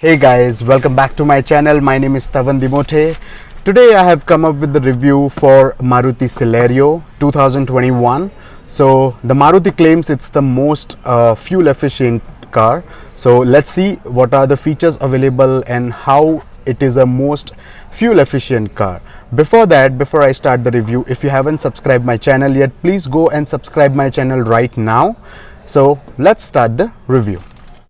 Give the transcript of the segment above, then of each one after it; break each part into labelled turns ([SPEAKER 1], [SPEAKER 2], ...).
[SPEAKER 1] Hey guys, welcome back to my channel. My name is Tavan Dimote. Today I have come up with the review for Maruti Celerio 2021. So the Maruti claims it's the most fuel efficient car. So let's see what are the features available and how it is a most fuel efficient car. Before I start the review, if you haven't subscribed my channel yet, please go and subscribe my channel right now. So let's start the review.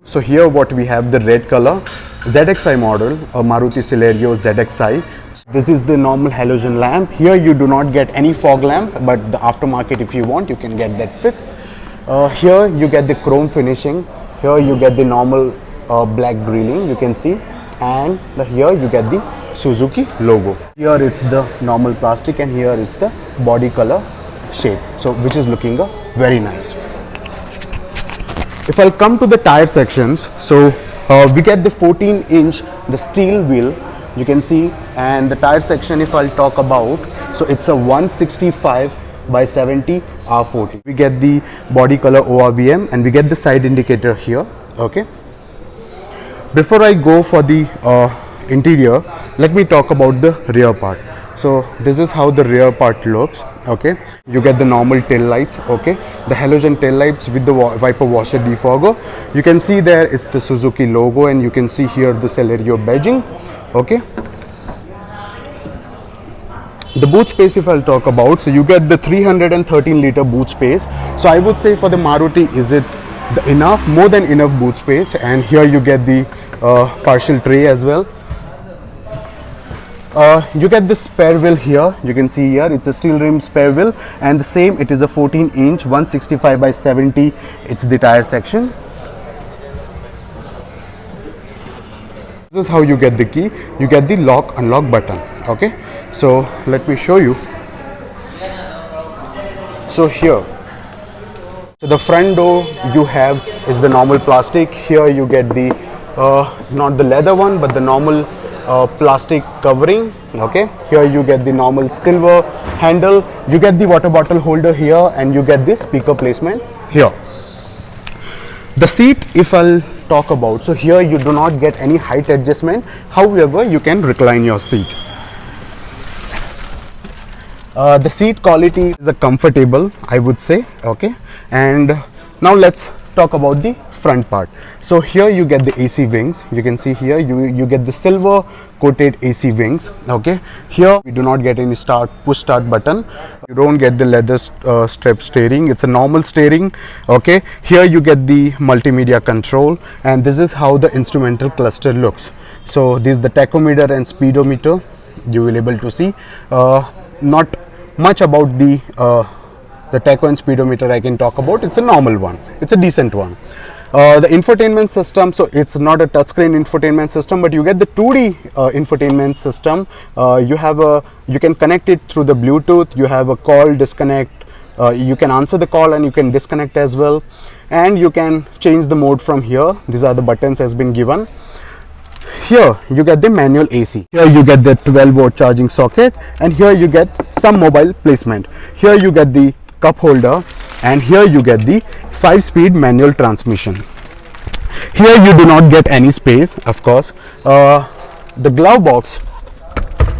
[SPEAKER 1] So here what we have, the red color ZXi model, a Maruti Celerio ZXi. This is the normal halogen lamp. Here you do not get any fog lamp, but the aftermarket, if you want, you can get that fixed. Here you get the chrome finishing. Here you get the normal black grilling, you can see, and here you get the Suzuki logo. Here it's the normal plastic and here is the body color shape, so which is looking very nice. If I'll come to the tire sections, so we get the 14-inch the steel wheel, you can see, and the tire section, if I'll talk about, so it's a 165 by 70 R40. We get the body color ORVM and we get the side indicator here. Okay. Before I go for the interior, let me talk about the rear part. So this is how the rear part looks. Okay, you get the normal tail lights. Okay, the halogen tail lights with the wiper washer defogger. You can see there it's the Suzuki logo and you can see here the Celerio badging. Okay, the boot space, if I'll talk about, so you get the 313 liter boot space. So I would say for the Maruti, is it enough, more than enough boot space? And here you get the partial tray as well. You get the spare wheel here, you can see here it's a steel rim spare wheel, and the same, it is a 14-inch 165 by 70, it's the tire section. This is how you get the key. You get the lock unlock button. Okay, so let me show you. So here, so the front door you have is the normal plastic. Here you get the not the leather one but the normal plastic covering. Okay, here you get the normal silver handle, you get the water bottle holder here, and you get the speaker placement here. The seat, if I'll talk about, so here you do not get any height adjustment, however you can recline your seat. The seat quality is a comfortable, I would say. Okay, and now let's talk about the front part. So here you get the AC wings, you can see here you get the silver coated AC wings. Okay, here we do not get any push start button, you don't get the leather strap steering, it's a normal steering. Okay, here you get the multimedia control, and this is how the instrumental cluster looks. So this is the tachometer and speedometer, you will able to see. Not much about the tacho and speedometer I can talk about. It's a normal one, it's a decent one. The infotainment system, so it's not a touchscreen infotainment system, but you get the 2D infotainment system. You can connect it through the Bluetooth. You have a call disconnect, you can answer the call and you can disconnect as well, and you can change the mode from here. These are the buttons has been given. Here you get the manual AC, here you get the 12-volt charging socket, and here you get some mobile placement. Here you get the cup holder, and here you get the 5-speed manual transmission. Here you do not get any space, of course. The glove box,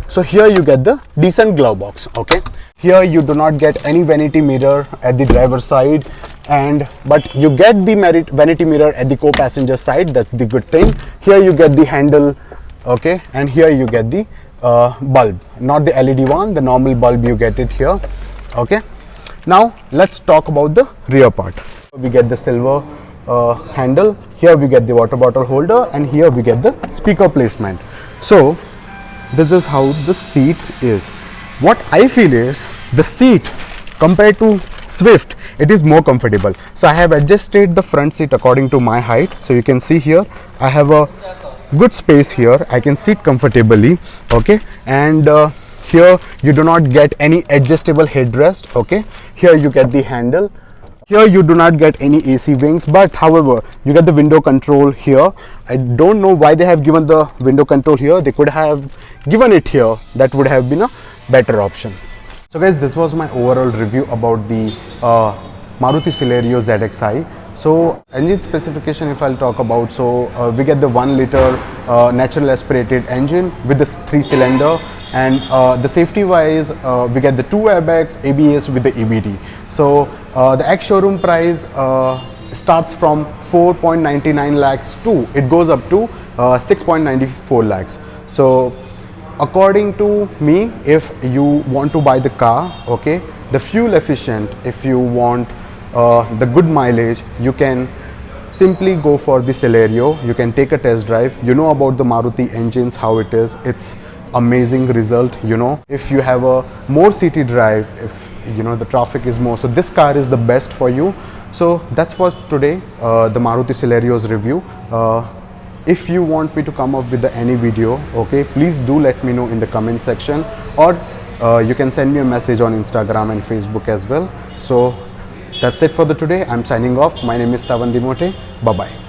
[SPEAKER 1] so here you get the decent glove box. Okay, here you do not get any vanity mirror at the driver's side, but you get the vanity mirror at the co-passenger side. That's the good thing. Here you get the handle. Okay, and here you get the bulb, not the LED one, the normal bulb, you get it here. Okay, now let's talk about the rear part. We get the silver handle, here we get the water bottle holder, and here we get the speaker placement. So this is how the seat is. What I feel is the seat compared to Swift, it is more comfortable. So I have adjusted the front seat according to my height. So you can see here I have a good space here, I can sit comfortably. Okay, and here you do not get any adjustable headrest. Okay, here you get the handle. Here you do not get any AC wings, but however you get the window control here. I don't know why they have given the window control here. They could have given it here, that would have been a better option. So guys, this was my overall review about the Maruti Celerio ZXi. So engine specification, if I'll talk about, so we get the 1 liter natural aspirated engine with this 3-cylinder, and the safety wise we get the 2 airbags, ABS with the EBD. So the ex-showroom price starts from 4.99 lakhs to, it goes up to 6.94 lakhs. So according to me, if you want to buy the car, okay, the fuel efficient, if you want the good mileage, you can simply go for the Celerio. You can take a test drive. You know about the Maruti engines, how it is. It's amazing result, you know. If you have a more city drive, if you know the traffic is more, so this car is the best for you. So that's for today, the Maruti Celerio's review. If you want me to come up with any video, okay, please do let me know in the comment section, or you can send me a message on Instagram and Facebook as well. So that's it for the today. I'm signing off. My name is Tavan Dimote. Bye bye.